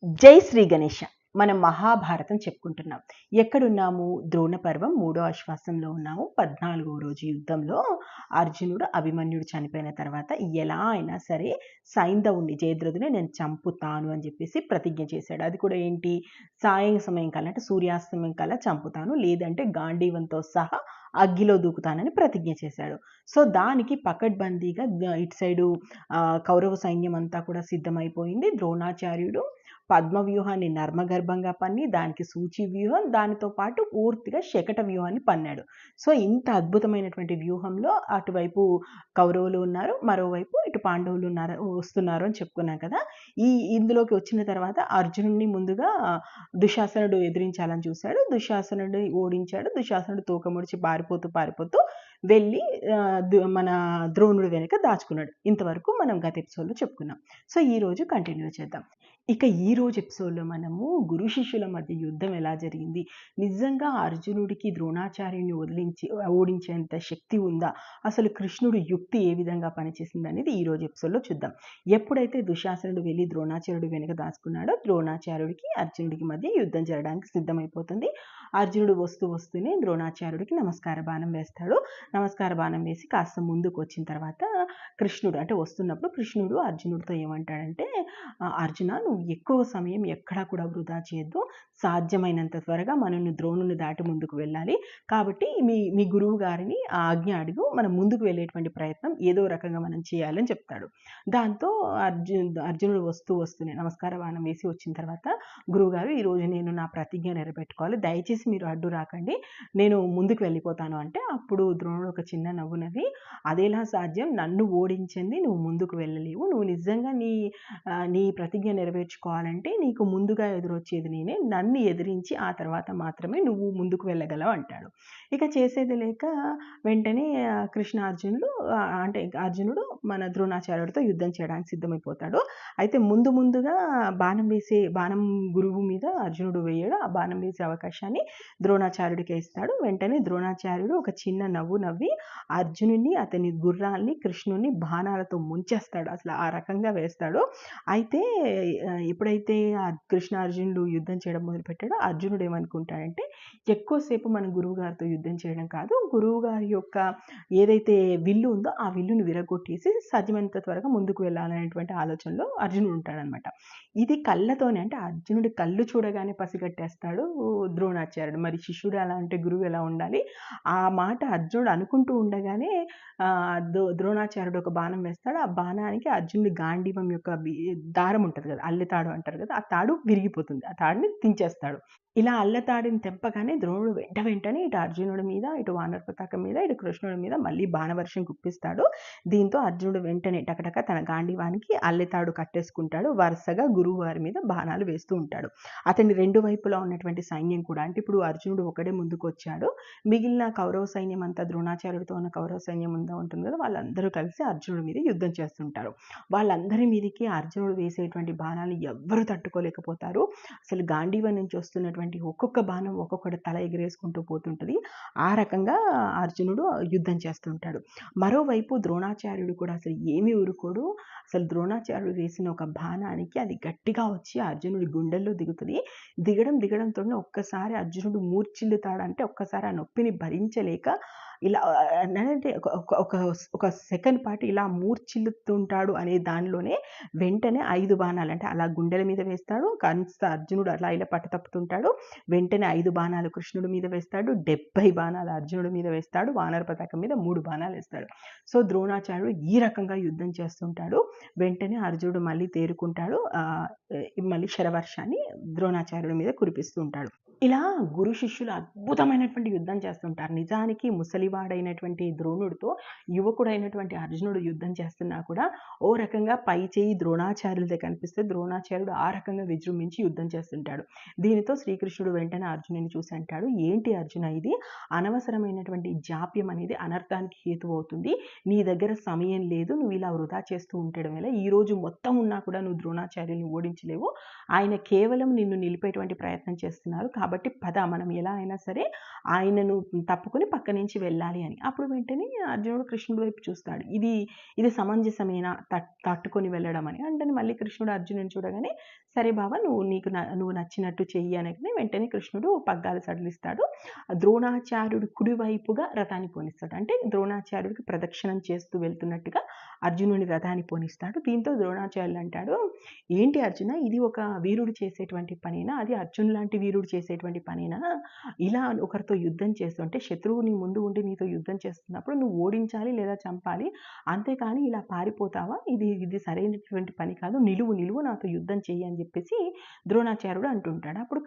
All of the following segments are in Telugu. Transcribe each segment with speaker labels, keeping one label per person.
Speaker 1: జై శ్రీ గణేష. మనం మహాభారతం చెప్పుకుంటున్నాం. ఎక్కడున్నాము? ద్రోణ పర్వం 3వ ఆశ్వాసంలో ఉన్నాము. 14వ రోజు యుద్ధంలో అర్జునుడు అభిమన్యుడు చనిపోయిన తర్వాత ఎలా అయినా సరే సైంధవుణ్ణి జయద్రథుని నేను చంపుతాను అని చెప్పేసి ప్రతిజ్ఞ చేశాడు. అది కూడా ఏంటి? సాయం సమయం కల్లా అంటే సూర్యాస్తమయం కల్లా చంపుతాను, లేదంటే గాంధీవంతో సహా అగ్గిలో దూకుతానని ప్రతిజ్ఞ చేశాడు. సో దానికి పకడ్బందీగా ఇటు సైడు కౌరవ సైన్యం అంతా కూడా సిద్ధమైపోయింది. ద్రోణాచార్యుడు పద్మ వ్యూహాన్ని నర్మగర్భంగా పన్ని, దానికి సూచి వ్యూహం, దానితో పాటు పూర్తిగా శకట వ్యూహాన్ని పన్నాడు. సో ఇంత అద్భుతమైనటువంటి వ్యూహంలో అటువైపు కౌరవులు ఉన్నారు, మరోవైపు ఇటు పాండవులు వస్తున్నారు అని చెప్పుకున్నాం కదా. ఇందులోకి వచ్చిన తర్వాత అర్జునుడిని ముందుగా దుశ్శాసనుడు ఎదిరించాలని చూశాడు. దుశ్శాసనుడు ఓడించాడు. దుశ్శాసనుడు తోక ముడిచి పారిపోతూ వెళ్ళి మన ద్రోణుడు వెనుక దాచుకున్నాడు. ఇంతవరకు మనం గత ఎపిసోడ్లో చెప్పుకున్నాం. సో ఈ రోజు కంటిన్యూ చేద్దాం. ఇక ఈ రోజు ఎపిసోడ్లో మనము గురు శిష్యుల మధ్య యుద్ధం ఎలా జరిగింది, నిజంగా అర్జునుడికి ద్రోణాచార్యుని ఓడించేంత శక్తి ఉందా, అసలు కృష్ణుడు యుక్తి ఏ విధంగా పనిచేసింది అనేది ఈ రోజు ఎపిసోడ్లో చూద్దాం. ఎప్పుడైతే దుశ్శాసనుడు వెళ్ళి ద్రోణాచార్యుడు వెనుక దాచుకున్నాడో ద్రోణాచార్యుడికి అర్జునుడికి మధ్య యుద్ధం జరగడానికి సిద్ధమైపోతుంది. అర్జునుడు వస్తూనే ద్రోణాచార్యుడికి నమస్కార బాణం వేస్తాడు. నమస్కార బాణం వేసి కాస్త ముందుకు వచ్చిన తర్వాత కృష్ణుడు అంటే వస్తున్నప్పుడు కృష్ణుడు అర్జునుడితో ఏమంటాడంటే, అర్జున నువ్వు ఎక్కువ సమయం ఎక్కడా కూడా వృధా చేయొద్దు, సాధ్యమైనంత త్వరగా మనం ద్రోణుని దాటి ముందుకు వెళ్ళాలి. కాబట్టి మీ గురువు గారిని ఆ ఆజ్ఞ అడుగు, మనం ముందుకు వెళ్ళేటువంటి ప్రయత్నం ఏదో రకంగా మనం చేయాలని చెప్తాడు. దాంతో అర్జునుడు వస్తూనే నమస్కార బాణం వేసి వచ్చిన తర్వాత, గురువుగారు ఈరోజు నేను నా ప్రతిజ్ఞ నెరవేర్చుకోవాలి, దయచేసి మీరు అడ్డు రాకండి, నేను ముందుకు వెళ్ళిపోతాను అంటే, అప్పుడు ద్రోణుడు ఒక చిన్న నవ్వు నవ్వి, అదేలా సాధ్యం, నన్ను ఓడించింది నువ్వు ముందుకు వెళ్ళలేవు, నువ్వు నిజంగా నీ ప్రతిజ్ఞ నెరవేర్చుకోవాలంటే నీకు ముందుగా ఎదురొచ్చేది నేనే, నన్ను ఎదిరించి ఆ తర్వాత మాత్రమే నువ్వు ముందుకు వెళ్ళగలవు అంటాడు. ఇక చేసేది లేక వెంటనే అర్జునుడు మన ద్రోణాచార్యుడితో యుద్ధం చేయడానికి సిద్ధమైపోతాడు. అయితే ముందుగా బాణం గురువు మీద అర్జునుడు వేయడు. ఆ బాణం వేసే అవకాశాన్ని ద్రోణాచార్యుడికి ఇస్తాడు. వెంటనే ద్రోణాచార్యుడు ఒక చిన్న నవ్వు నవ్వి అర్జునుడిని, అతని గుర్రాల్ని, కృష్ణుడిని బాణాలతో ముంచేస్తాడు. అసలు ఆ రకంగా వేస్తాడు. అయితే ఎప్పుడైతే కృష్ణార్జునుడు యుద్ధం చేయడం మొదలుపెట్టాడో అర్జునుడు ఏమనుకుంటాడంటే, ఎక్కువసేపు మన గురువు గారితో యుద్ధం చేయడం కాదు, గురువు గారి యొక్క ఏదైతే విల్లు ఉందో ఆ విల్లుని విరగొట్టేసి సాధ్యమైనంత త్వరగా ముందుకు వెళ్ళాలనేటువంటి ఆలోచనలో అర్జునుడు ఉంటాడనమాట. ఇది కళ్ళతోనే, అంటే అర్జునుడి కళ్ళు చూడగానే పసిగట్టేస్తాడు ద్రోణాచార్యుడు. మరి శిష్యుడు ఎలా అంటే గురువు ఎలా ఉండాలి, ఆ మాట అర్జునుడు అనుకుంటూ ఉండగానే ద్రోణాచార్యుడు ఒక బాణం వేస్తాడు. ఆ బాణానికి అర్జునుడి గాంధీవం యొక్క దారం ఉంటుంది కదా, అల్లెతాడు అంటారు కదా, ఆ తాడు విరిగిపోతుంది. ఆ తాడుని తెంచేస్తాడు. ఇలా అల్లతాడిని తెంపగానే ద్రోణుడు వెంటనే ఇటు అర్జునుడి మీద, ఇటు వానర పతాకం మీద, ఇటు కృష్ణుడి మీద మళ్ళీ బాణవర్షం కుప్పిస్తాడు. దీంతో అర్జునుడు వెంటనే టకటక తన గాంధీవానికి అల్లెతాడు కట్టేసుకుంటాడు. వరుసగా గురువు వారి మీద బాణాలు వేస్తూ ఉంటాడు. అతని రెండు వైపులా ఉన్నటువంటి సైన్యం కూడా, అంటే ఇప్పుడు అర్జునుడు ఒకడే ముందుకు వచ్చాడు, మిగిలిన కౌరవ సైన్యం అంతా ద్రోణాచార్యుడితో ఉన్న కౌరవ సైన్యం ఉంటుంది కదా, వాళ్ళందరూ కలిసి అర్జునుడి మీద యుద్ధం చేస్తుంటారు. వాళ్ళందరి మీదకి అర్జునుడు వేసేటువంటి బాణాలు ఎవ్వరూ తట్టుకోలేకపోతారు. అసలు గాంధీవం నుంచి వస్తున్నటువంటి ఒక్కొక్క బాణం ఒక్కొక్కటి తల ఎగిరేసుకుంటూ పోతుంటుంది. ఆ రకంగా అర్జునుడు యుద్ధం చేస్తుంటాడు. మరోవైపు ద్రోణాచార్యుడు కూడా అసలు ఏమీ ఊరుకోడు. అసలు ద్రోణాచార్యుడు వేసిన ఒక బాణానికి అది గట్టిగా వచ్చి అర్జునుడి గుండెల్లో దిగుతుంది. దిగడంతోనే ఒక్కసారి అర్జునుడు మూర్ఛిల్లుతాడంటే, ఒక్కసారి ఆ నొప్పిని భరించలేక ఇలా అంటే ఒక సెకండ్ పాటు ఇలా మూర్ఛిల్లుతుంటాడు అనే దానిలోనే వెంటనే 5 బాణాలు, అంటే అలా గుండెల మీద వేస్తాడు. కాస్త అర్జునుడు ఇలా పట్టు తప్పుతుంటాడు. వెంటనే 5 బాణాలు కృష్ణుడి మీద వేస్తాడు. 70 బాణాలు అర్జునుడి మీద వేస్తాడు. వానర పతాకం మీద 3 బాణాలు వేస్తాడు. సో ద్రోణాచార్యుడు ఈ రకంగా యుద్ధం చేస్తుంటాడు. వెంటనే అర్జునుడు మళ్ళీ తేరుకుంటాడు. మళ్ళీ శరవర్షాన్ని ద్రోణాచార్యుడి మీద కురిపిస్తూ ఉంటాడు. ఇలా గురు శిష్యులు అద్భుతమైనటువంటి యుద్ధం చేస్తుంటారు. నిజానికి ముసలివాడైనటువంటి ద్రోణుడితో యువకుడైనటువంటి అర్జునుడు యుద్ధం చేస్తున్నా కూడా ఓ రకంగా పై చేయి ద్రోణాచార్యులదే కనిపిస్తే, ద్రోణాచార్యుడు ఆ రకంగా విజృంభించి యుద్ధం చేస్తుంటాడు. దీనితో శ్రీకృష్ణుడు వెంటనే అర్జునుని చూసి అంటాడు, ఏంటి అర్జున ఇది, అనవసరమైనటువంటి జాప్యం అనేది అనర్థానికి హేతు అవుతుంది, నీ దగ్గర సమయం లేదు, నువ్వు ఇలా వృధా చేస్తూ ఉండడం వల్ల ఈ రోజు మొత్తం ఉన్నా కూడా నువ్వు ద్రోణాచార్యుల్ని ఓడించలేవు, ఆయన కేవలం నిన్ను నిలిపేటువంటి ప్రయత్నం చేస్తున్నారు, కాబట్టి కాబట్టి పద మనం ఎలా అయినా సరే ఆయనను తప్పుకొని పక్క నుంచి వెళ్ళాలి అని. అప్పుడు వెంటనే అర్జునుడు కృష్ణుడి వైపు చూస్తాడు. ఇది సమంజసమేనా తట్టుకొని వెళ్ళడం అని. అంటే మళ్ళీ కృష్ణుడు అర్జునుడిని చూడగానే సరే బావ నువ్వు నచ్చినట్టు చెయ్యి అనగానే వెంటనే కృష్ణుడు పగ్గాలు సడలిస్తాడు. ద్రోణాచార్యుడు కుడివైపుగా రథాన్ని పోనిస్తాడు. అంటే ద్రోణాచార్యుడికి ప్రదక్షిణం చేస్తూ వెళ్తున్నట్టుగా అర్జునుడి రథాన్ని పోనిస్తాడు. దీంతో ద్రోణాచార్యులు అంటాడు, ఏంటి అర్జున, ఇది ఒక వీరుడు చేసేటువంటి పనేనా? అది అర్జున్ లాంటి వీరుడు చేసేటువంటి పనేనా? ఇలా ఒకరితో యుద్ధం చేస్తుంటే శత్రువు నీ ముందు ఉండి నీతో యుద్ధం చేస్తున్నప్పుడు నువ్వు ఓడించాలి లేదా చంపాలి, అంతేకాని ఇలా పారిపోతావా? ఇది సరైనటువంటి పని కాదు. నిలువు నాతో యుద్ధం చెయ్యి అని చెప్పేసి ద్రోణాచార్యుడు అంటుంటాడు. అప్పుడు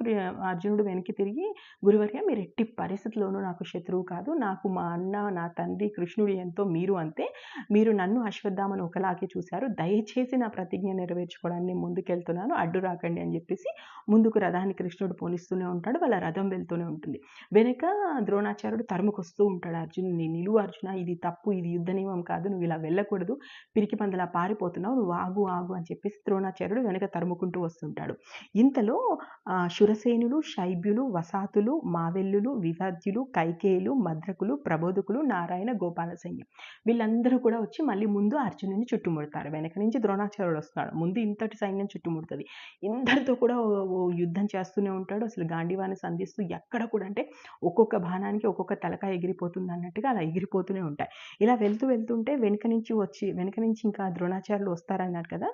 Speaker 1: అర్జునుడు వెనక్కి తిరిగి, గురువర్య మీరు ఎట్టి పరిస్థితుల్లోనూ నాకు శత్రువు కాదు. నాకు మా అన్న, నా తండ్రి కృష్ణుడు ఎంతో, మీరు అంతే. మీరు నన్ను అశ్వత్థామను ఒకలాగే చూశారు. దయచేసి నా ప్రతిజ్ఞ నెరవేర్చుకోవడానికి ముందుకెళ్తున్నాను, అడ్డు రాకండి అని చెప్పేసి ముందుకు రథాన్ని కృష్ణుడు పోనిస్తూనే ఉంటాడు. వాళ్ళ రథం వెళ్తూనే ఉంటుంది. వెనక ద్రోణాచార్యుడు తరుముకొస్తూ ఉంటాడు అర్జునుడిని. నిలువు అర్జున, ఇది తప్పు, ఇది యుద్ధ నియమం కాదు, నువ్వు ఇలా వెళ్ళకూడదు, పిరికి పందలా పారిపోతున్నావు, నువ్వు ఆగు అని చెప్పేసి ద్రోణాచార్యుడు వెనక తరుముకుంటూ వస్తుంటాడు. ఇంతలో శురసేనులు, శైబ్యులు, వసాతులు, మావెల్లులు, వివాద్యులు, కైకేయులు, మద్రకులు, ప్రబోధకులు, నారాయణ, గోపాల సైన్యం వీళ్ళందరూ కూడా వచ్చి మళ్ళీ ముందు అర్జునుడిని చుట్టుముడతారు. వెనక నుంచి ద్రోణాచార్యుడు వస్తాడు. ముందు ఇంతటి సైన్యం చుట్టుముడుతుంది. ఇందరితో కూడా యుద్ధం చేస్తూనే ఉంటాడు. అసలు గాంధీవాన్ని సంధిస్తూ ఎక్కడ కూడా, అంటే ఒక్కొక్క బాణానికి ఒక్కొక్క తలకాయ ఎగిరిపోతుంది అన్నట్టుగా అలా ఎగిరిపోతూనే ఉంటాయి. ఇలా వెళ్తుంటే వెనక నుంచి ఇంకా ద్రోణాచార్యులు వస్తారన్నారు కదా,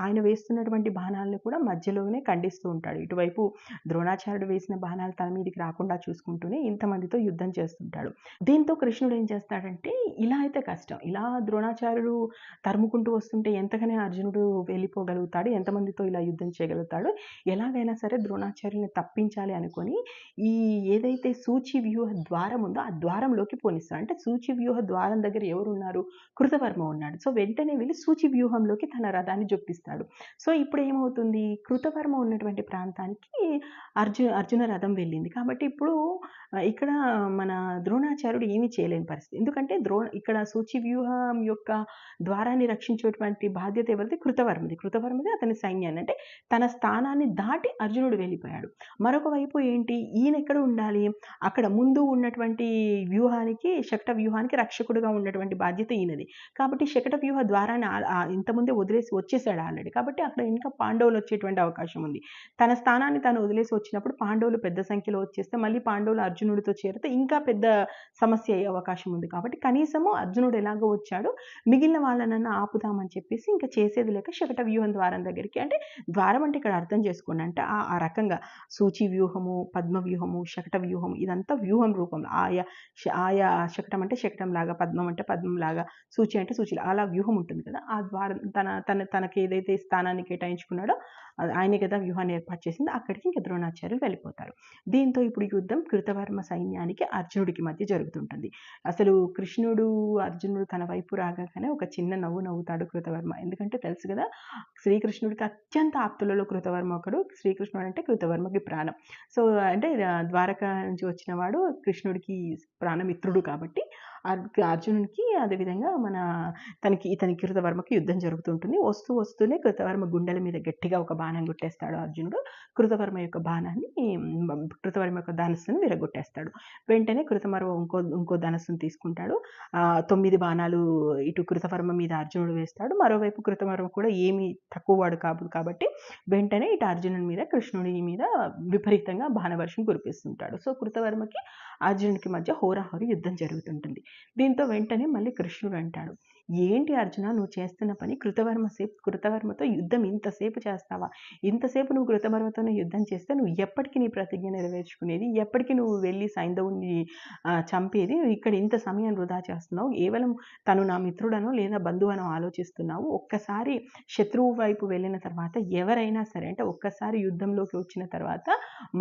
Speaker 1: ఆయన వేస్తున్నటువంటి బాణాలను కూడా మధ్యలోనే ఖండిస్తూ ఉంటాడు. ఇటువైపు ద్రోణాచార్యుడు వేసిన బాణాలు తల మీదకి రాకుండా చూసుకుంటూనే ఇంతమందితో యుద్ధం చేస్తుంటాడు. దీంతో కృష్ణుడు ఏం చేస్తాడంటే, ఇలా అయితే కష్టం, ఇలా ద్రోణాచార్యుడు తరుముకుంటూ వస్తుంటే ఎంతగానే అర్జునుడు వెళ్ళిపోగలుగుతాడు, ఎంతమందితో ఇలా యుద్ధం చేయగలుగుతాడు, ఎలాగైనా సరే ద్రోణాచార్యుని తప్పించాలి అనుకొని ఏదైతే సూచి వ్యూహ ద్వారం ఉందో ఆ ద్వారంలోకి పోనిస్తాడు. అంటే సూచి వ్యూహ ద్వారం దగ్గర ఎవరున్నారు? కృతవర్మ ఉన్నాడు. సో వెంటనే వెళ్ళి సూచి వ్యూహంలోకి తన రథాన్ని జొప్పిస్తాడు. సో ఇప్పుడు ఏమవుతుంది, కృతవర్మ ఉన్నటువంటి ప్రాంతానికి అర్జున రథం వెళ్ళింది. కాబట్టి ఇప్పుడు ఇక్కడ మన ద్రోణాచార్యుడు ఏమీ చేయలేని పరిస్థితి. ఎందుకంటే ఇక్కడ సూచి వ్యూహం యొక్క ద్వారాన్ని రక్షించేటువంటి బాధ్యత ఎవరిది? కృతవర్మది అతని సైన్యాన్ని. అంటే తన స్థానాన్ని దాటి అర్జునుడు వెళ్ళిపోయాడు. మరొక వైపు ఏంటి, ఈయన ఎక్కడ ఉండాలి, అక్కడ ముందు ఉన్నటువంటి శకట వ్యూహానికి రక్షకుడుగా ఉన్నటువంటి బాధ్యత ఈయనది. కాబట్టి శకట వ్యూహ ద్వారాన్ని ఇంతకుముందే వదిలేసి వచ్చేసాడు ఆల్రెడీ. కాబట్టి అక్కడ ఇంకా పాండవులు వచ్చేటువంటి అవకాశం ఉంది. తన స్థానాన్ని తను వదిలేసి వచ్చినప్పుడు పాండవులు పెద్ద సంఖ్యలో వచ్చేస్తే మళ్ళీ పాండవులు అర్జునుడితో చేరితే ఇంకా పెద్ద సమస్య అయ్యే అవకాశం ఉంది. కాబట్టి కనీసము అర్జునుడు ఎలాగో వచ్చాడు, మిగిలిన వాళ్ళనన్నా ఆపుదామని చెప్పేసి ఇంకా చేసేది లేక శకట వ్యూహం ద్వారం దగ్గరికి, అంటే ద్వారం అంటే ఇక్కడ అర్థం చేసుకోండి, అంటే ఆ రకంగా సూచి వ్యూహము, పద్మ వ్యూహము, శకట వ్యూహము, ఇదంతా వ్యూహం రూపంలో ఆయా శకటం అంటే శకటం లాగా, పద్మం అంటే పద్మం లాగా, సూచి అంటే సూచి అలా వ్యూహం ఉంటుంది కదా. ఆ ద్వారం తనకి ఏదైతే స్థానాన్ని కేటాయించుకున్నాడో ఆయనే కదా వ్యూహాన్ని ఏర్పాటు చేసింది. అక్కడికి ఇంకా ద్రోణాచార్యులు వెళ్ళిపోతారు. దీంతో ఇప్పుడు యుద్ధం కృతవర్మ సైన్యానికి అర్జునుడికి మధ్య జరుగుతుంటుంది. అసలు అర్జునుడు తన వైపు రాగానే ఒక చిన్న నవ్వు నవ్వుతాడు కృతవర్మ. ఎందుకంటే తెలుసు కదా, శ్రీకృష్ణుడికి అత్యంత ఆప్తులలో కృతవర్మ ఒకడు. శ్రీకృష్ణుడు అంటే కృతవర్మకి ప్రాణం. సో అంటే ద్వారక నుంచి వచ్చిన వాడు కృష్ణుడికి ప్రాణమిత్రుడు కాబట్టి అర్జునుడికి అదేవిధంగా ఇతని కృతవర్మకి యుద్ధం జరుగుతుంటుంది. వస్తూనే కృతవర్మ గుండెల మీద గట్టిగా ఒక బాణం కొట్టేస్తాడు అర్జునుడు. కృతవర్మ యొక్క ధనస్సును విరగొట్టేస్తాడు. వెంటనే కృతవర్మ ఇంకో ధనస్సును తీసుకుంటాడు. 9 బాణాలు ఇటు కృతవర్మ మీద అర్జునుడు వేస్తాడు. మరోవైపు కృతవర్మ కూడా ఏమీ తక్కువ వాడు కాదు కాబట్టి వెంటనే ఇటు అర్జునుడి మీద కృష్ణుడి మీద విపరీతంగా బాణవర్షం కురిపిస్తుంటాడు. సో కృతవర్మకి అర్జునుడికి మధ్య హోరాహోరీ యుద్ధం జరుగుతుంటుంది. దీంతో వెంటనే మళ్ళీ కృష్ణుడు అంటాడు, ఏంటి అర్జున నువ్వు చేస్తున్న పని, కృతవర్మతో యుద్ధం ఇంతసేపు చేస్తావా? ఇంతసేపు నువ్వు కృతవర్మతోనే యుద్ధం చేస్తే నువ్వు ఎప్పటికీ నీ ప్రతిజ్ఞ నెరవేర్చుకునేది, ఎప్పటికీ నువ్వు వెళ్ళి సైంధవుని చంపేది? ఇక్కడ ఇంత సమయం వృధా చేస్తున్నావు, కేవలం తను నా మిత్రుడనో లేదా బంధువనో ఆలోచిస్తున్నావు. ఒక్కసారి శత్రువు వైపు వెళ్ళిన తర్వాత ఎవరైనా సరే, అంటే ఒక్కసారి యుద్ధంలోకి వచ్చిన తర్వాత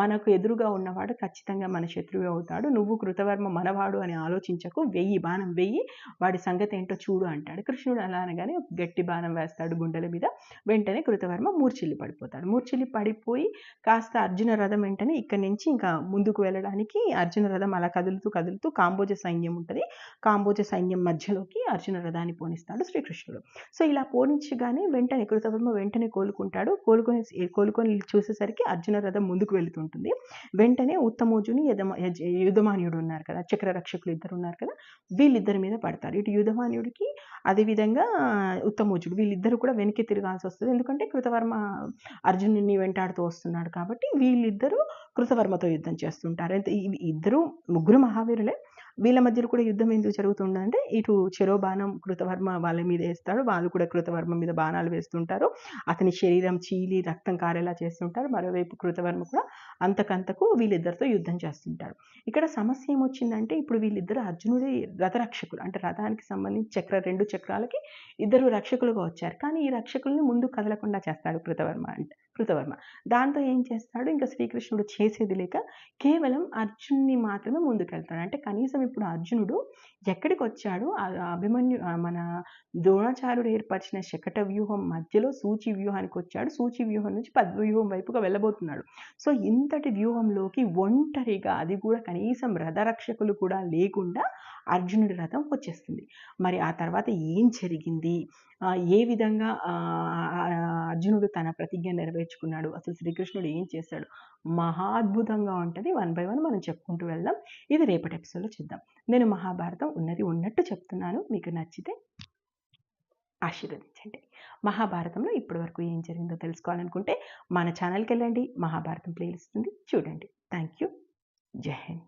Speaker 1: మనకు ఎదురుగా ఉన్నవాడు ఖచ్చితంగా మన శత్రువు అవుతాడు. నువ్వు కృతవర్మ మనవాడు అని ఆలోచించకు, బాణం వెయ్యి, వాడి సంగతి ఏంటో చూడు అంటాడు. కృష్ణుడు అలా అనగానే ఒక గట్టి బాణం వేస్తాడు గుండెల మీద. వెంటనే కృతవర్మ మూర్ఛిల్లి పడిపోతాడు. మూర్ఛిల్లి పడిపోయి కాస్త అర్జున రథం వెంటనే ఇక్కడి నుంచి ఇంకా ముందుకు వెళ్ళడానికి అర్జున రథం అలా కదులుతూ కదులుతూ కాంబోజ సైన్యం ఉంటుంది. కాంబోజ సైన్యం మధ్యలోకి అర్జున రథాన్ని పోనిస్తాడు శ్రీకృష్ణుడు. సో ఇలా పోనించగానే వెంటనే కృతవర్మ వెంటనే కోలుకుంటాడు. కోలుకొని చూసేసరికి అర్జున రథం ముందుకు వెళుతుంటుంది. వెంటనే ఉత్తమోజుని యుధమాన్యుడు ఉన్నారు కదా, చక్రరక్షకులు ఇద్దరు ఉన్నారు కదా, వీళ్ళిద్దరి మీద పడతారు. ఇటు యుధమాన్యుడికి అదేవిధంగా ఉత్తమోజుడు వీళ్ళిద్దరు కూడా వెనక్కి తిరగాల్సి వస్తుంది. ఎందుకంటే కృతవర్మ అర్జునుడిని వెంటాడుతూ వస్తున్నాడు కాబట్టి వీళ్ళిద్దరూ కృతవర్మతో యుద్ధం చేస్తుంటారు. అయితే ఇద్దరు ముగ్గురు మహావీరులే. వీళ్ళ మధ్యలో కూడా యుద్ధం ఎందుకు జరుగుతుందంటే ఇటు చెరో బాణం కృతవర్మ వాళ్ళ మీద వేస్తాడు, వాళ్ళు కూడా కృతవర్మ మీద బాణాలు వేస్తుంటారు. అతని శరీరం చీలి రక్తం కారేలా చేస్తుంటారు. మరోవైపు కృతవర్మ కూడా అంతకంతకు వీళ్ళిద్దరితో యుద్ధం చేస్తుంటాడు. ఇక్కడ సమస్య ఏమొచ్చిందంటే ఇప్పుడు వీళ్ళిద్దరు అర్జునుడి రథరక్షకులు, అంటే రథానికి సంబంధించి రెండు చక్రాలకి ఇద్దరు రక్షకులుగా వచ్చారు. కానీ ఈ రక్షకుల్ని ముందు కదలకుండా చేస్తాడు కృతవర్మ. దాంతో ఏం చేస్తాడు, ఇంకా శ్రీకృష్ణుడు చేసేది లేక కేవలం అర్జున్ని మాత్రమే ముందుకెళ్తాడు. అంటే కనీసం ఇప్పుడు అర్జునుడు ఎక్కడికి వచ్చాడు, అభిమన్యు మన ద్రోణాచార్యుడు ఏర్పరిచిన శకట వ్యూహం మధ్యలో సూచి వ్యూహానికి వచ్చాడు. సూచి వ్యూహం నుంచి పద్మవ్యూహం వైపుగా వెళ్ళబోతున్నాడు. సో ఇంతటి వ్యూహంలోకి ఒంటరిగా, అది కూడా కనీసం రథరక్షకులు కూడా లేకుండా అర్జునుడి రథం వచ్చేస్తుంది. మరి ఆ తర్వాత ఏం జరిగింది, ఏ విధంగా అర్జునుడు తన ప్రతిజ్ఞ నెరవేర్చుకున్నాడు, అసలు శ్రీకృష్ణుడు ఏం చేశాడు, మహా అద్భుతంగా ఉంటుంది. 1 by 1 మనం చెప్పుకుంటూ వెళ్దాం. ఇది రేపటి ఎపిసోడ్లో చూద్దాం. నేను మహాభారతం ఉన్నది ఉన్నట్టు చెప్తున్నాను. మీకు నచ్చితే ఆశీర్వదించండి. మహాభారతంలో ఇప్పటి వరకు ఏం జరిగిందో తెలుసుకోవాలనుకుంటే మన ఛానల్కి వెళ్ళండి, మహాభారతం ప్లేలిస్ట్ ఉంది, చూడండి. Thank you. జై హింద్.